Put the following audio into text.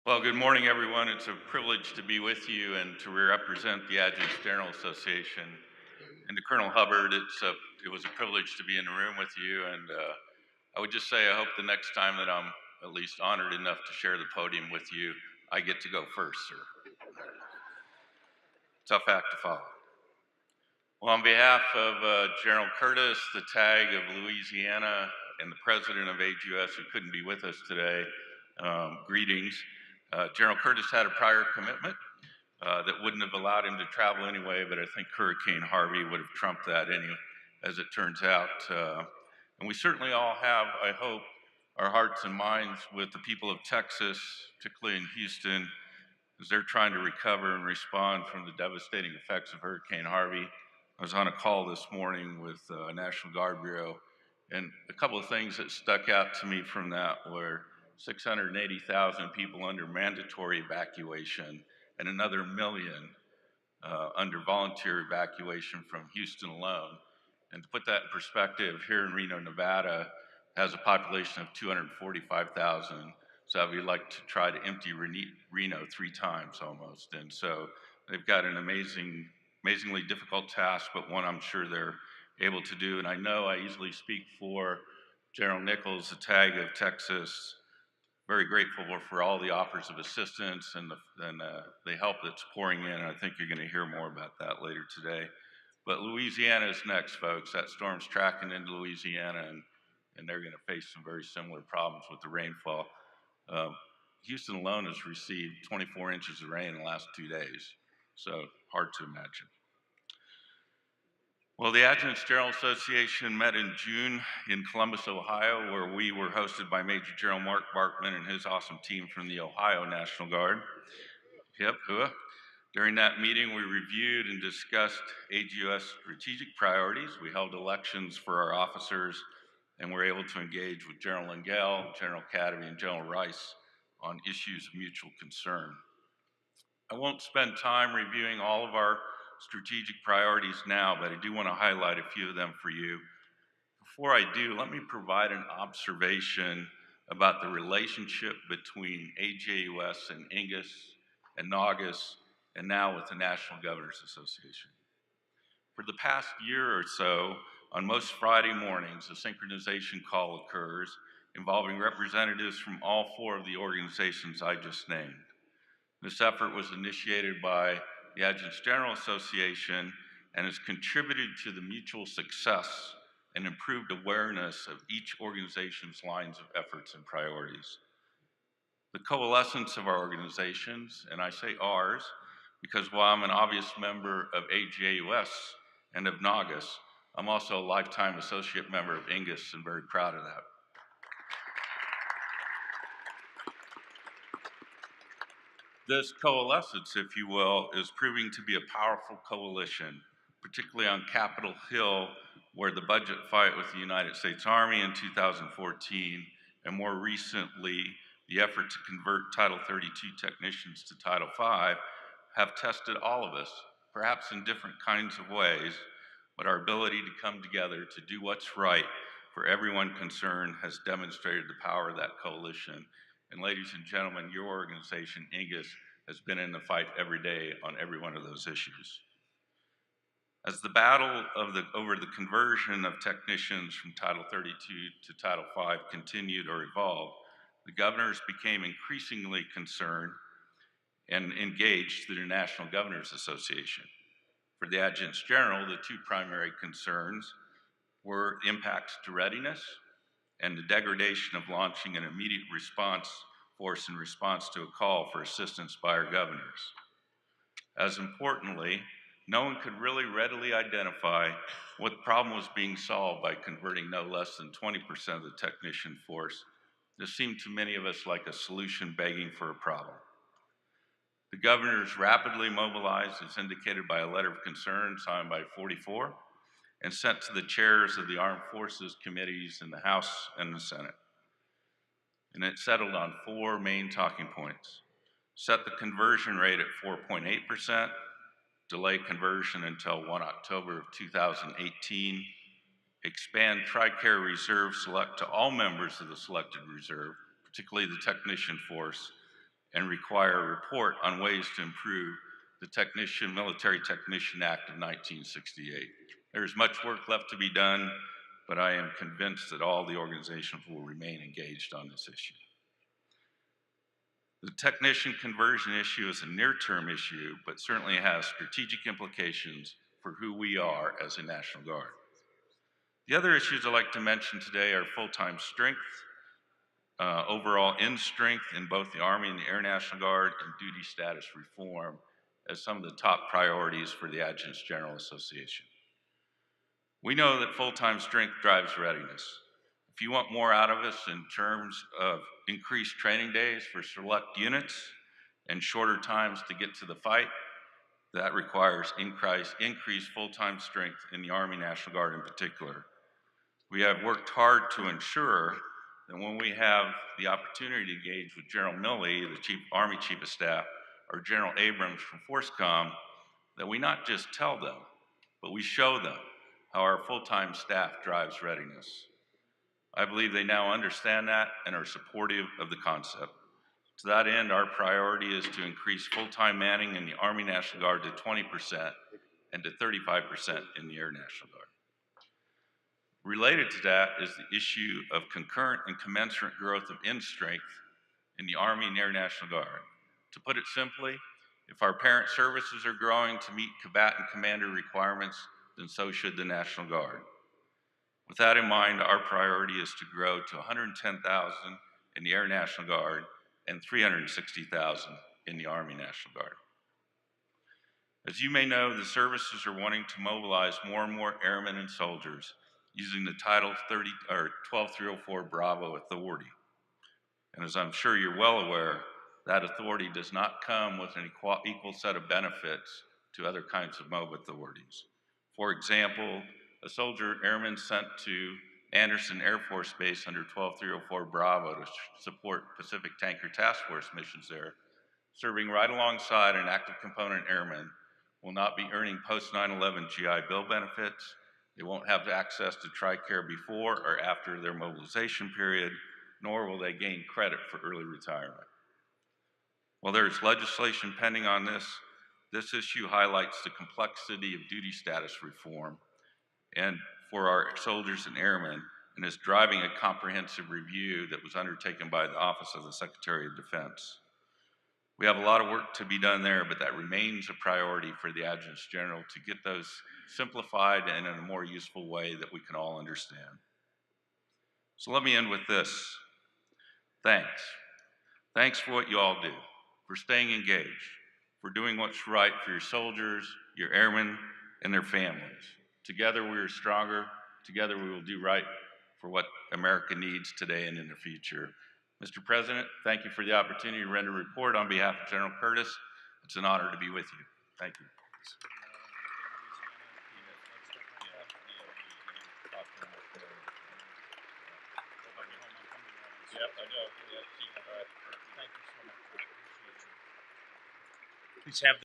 Well, good morning, everyone. It's a privilege to be with you and to represent the Adjutants General Association. And to Colonel Hubbard, it was a privilege to be in the room with you. And I would just say I hope the next time that I'm at least honored enough to share the podium with you, I get to go first, sir. Tough act to follow. Well, on behalf of General Curtis, the TAG of Louisiana, and the president of AGAUS, who couldn't be with us today, greetings. General Curtis had a prior commitment that wouldn't have allowed him to travel anyway, but I think Hurricane Harvey would have trumped that as it turns out. And we certainly all have, I hope, our hearts and minds with the people of Texas, particularly in Houston, as they're trying to recover and respond from the devastating effects of Hurricane Harvey. I was on a call this morning with National Guard Bureau, and a couple of things that stuck out to me from that were 680,000 people under mandatory evacuation and another million under volunteer evacuation from Houston alone. And to put that in perspective, here in Reno, Nevada, has a population of 245,000. So we'd like to try to empty Reno 3 times almost. And so they've got an amazingly difficult task, but one I'm sure they're able to do. And I know I easily speak for General Nichols, the TAG of Texas. Very grateful for all the offers of assistance and the help that's pouring in. And I think you're going to hear more about that later today. But Louisiana is next, folks. That storm's tracking into Louisiana, and they're going to face some very similar problems with the rainfall. Houston alone has received 24 inches of rain in the last 2 days, so hard to imagine. Well, the Adjutants General Association met in June in Columbus, Ohio, where we were hosted by Major General Mark Barkman and his awesome team from the Ohio National Guard. Yep, During that meeting, we reviewed and discussed AGUS strategic priorities. We held elections for our officers, and were able to engage with General Engel, General Cademy, and General Rice on issues of mutual concern. I won't spend time reviewing all of our strategic priorities now, but I do want to highlight a few of them for you. Before I do, let me provide an observation about the relationship between AGAUS and EANGUS and AGAUS, and now with the National Governors Association. For the past year or so, on most Friday mornings, a synchronization call occurs involving representatives from all 4 of the organizations I just named. This effort was initiated by the Adjutants General Association and has contributed to the mutual success and improved awareness of each organization's lines of efforts and priorities. The coalescence of our organizations, and I say ours, because while I'm an obvious member of AGAUS and of NAGAS, I'm also a lifetime associate member of EANGUS and very proud of that. This coalescence, if you will, is proving to be a powerful coalition, particularly on Capitol Hill, where the budget fight with the United States Army in 2014, and more recently, the effort to convert Title 32 technicians to Title V, have tested all of us, perhaps in different kinds of ways, but our ability to come together to do what's right for everyone concerned has demonstrated the power of that coalition. And ladies and gentlemen, your organization, EANGUS, has been in the fight every day on every one of those issues. As the battle over the conversion of technicians from Title 32 to Title V continued or evolved, the governors became increasingly concerned and engaged through the National Governors Association. For the Adjutants General, the 2 primary concerns were impacts to readiness and the degradation of launching an immediate response force in response to a call for assistance by our governors. As importantly, no one could really readily identify what problem was being solved by converting no less than 20% of the technician force. This seemed to many of us like a solution begging for a problem. The governors rapidly mobilized, as indicated by a letter of concern signed by 44, and sent to the chairs of the Armed Forces committees in the House and the Senate. And it settled on 4 main talking points. Set the conversion rate at 4.8%, delay conversion until 1 October of 2018, expand TRICARE Reserve Select to all members of the selected reserve, particularly the technician force, and require a report on ways to improve the Military Technician Act of 1968. There's much work left to be done, but I am convinced that all the organizations will remain engaged on this issue. The technician conversion issue is a near-term issue, but certainly has strategic implications for who we are as a National Guard. The other issues I'd like to mention today are full-time strength, overall strength in both the Army and the Air National Guard, and duty status reform as some of the top priorities for the Adjutants General Association. We know that full-time strength drives readiness. If you want more out of us in terms of increased training days for select units and shorter times to get to the fight, that requires increased full-time strength in the Army National Guard in particular. We have worked hard to ensure that when we have the opportunity to engage with General Milley, the Army Chief of Staff, or General Abrams from FORCECOM, that we not just tell them, but we show them how our full-time staff drives readiness. I believe they now understand that and are supportive of the concept. To that end, our priority is to increase full-time manning in the Army National Guard to 20% and to 35% in the Air National Guard. Related to that is the issue of concurrent and commensurate growth of strength in the Army and Air National Guard. To put it simply, if our parent services are growing to meet combatant commander requirements, then so should the National Guard. With that in mind, our priority is to grow to 110,000 in the Air National Guard and 360,000 in the Army National Guard. As you may know, the services are wanting to mobilize more and more airmen and soldiers using the Title 12304 Bravo authority. And as I'm sure you're well aware, that authority does not come with an equal set of benefits to other kinds of MOB authorities. For example, a soldier airman sent to Anderson Air Force Base under 12304 Bravo to support Pacific Tanker Task Force missions there, serving right alongside an active component airman, will not be earning post 9/11 GI Bill benefits. They won't have access to TRICARE before or after their mobilization period, nor will they gain credit for early retirement. While there's legislation pending on this issue highlights the complexity of duty status reform and for our soldiers and airmen, and is driving a comprehensive review that was undertaken by the Office of the Secretary of Defense. We have a lot of work to be done there, but that remains a priority for the Adjutants General to get those simplified and in a more useful way that we can all understand. So let me end with this. Thanks. Thanks for what you all do, for staying engaged, for doing what's right for your soldiers, your airmen, and their families. Together we are stronger. Together we will do right for what America needs today and in the future. Mr. President, thank you for the opportunity to render a report on behalf of General Curtis. It's an honor to be with you. Thank you. Yep, I know. Thank you so much. Please have